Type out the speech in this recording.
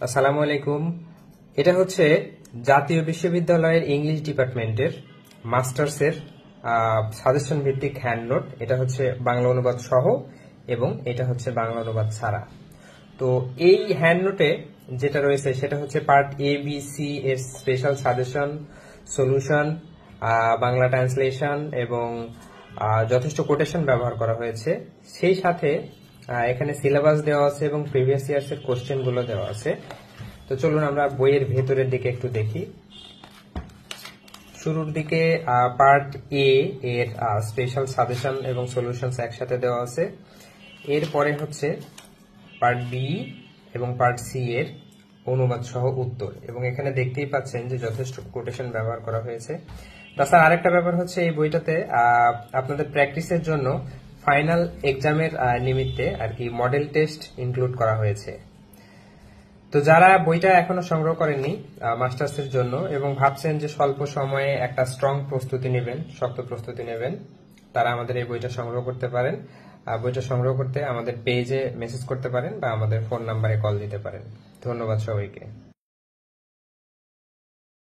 আসসালামু আলাইকুম। এটা হচ্ছে জাতীয় বিশ্ববিদ্যালয়ের ইংলিশ ডিপার্টমেন্টের মাস্টার্সের সাজেশন ভিত্তিক হ্যান্ড নোট। এটা হচ্ছে বাংলা অনুবাদ সহ এবং এটা হচ্ছে বাংলা অনুবাদ ছাড়া। তো এই হ্যান্ড নোটে যেটা রয়েছে সেটা হচ্ছে পার্ট এ বি সি এর special suggestion, solution, Bangla translation এবং যথেষ্ট কোটেশন ব্যবহার করা হয়েছে। সেই সাথে এখানে সিলেবাস দেওয়া আছে এবং প্রিভিয়াস ইয়ার্স এর কোশ্চেন গুলো দেওয়া আছে। তো চলুন আমরা বইয়ের ভেতরের দিকে একটু দেখি। শুরুর দিকে পার্ট এ এর স্পেশাল সাজেশন এবং সলিউশনস একসাথে দেওয়া আছে। এরপরে হচ্ছে পার্ট বি এবং পার্ট সি এর অনুবাদ সহ উত্তর, এবং এখানে দেখতেই পাচ্ছেন যে যথেষ্ট কোটেশন ব্যবহার করা হয়েছে। তাছাড়া আরেকটা ব্যাপার হচ্ছে এই বইটাতে আপনাদের প্র্যাকটিসের জন্য ফাইনাল এক্সামের নিমিত্তে আর কি মডেল টেস্ট ইনক্লুড করা হয়েছে। তো যারা বইটা এখনো সংগ্রহ করেননি মাস্টার্সের জন্য এবং ভাবছেন যে স্বল্প সময়ে একটা স্ট্রং প্রস্তুতি নেবেন, শক্ত প্রস্তুতি নেবেন, তারা আমাদের এই বইটা সংগ্রহ করতে পারেন। বইটা সংগ্রহ করতে আমাদের পেজে মেসেজ করতে পারেন বা আমাদের ফোন নাম্বারে কল দিতে পারেন। ধন্যবাদ সবাইকে।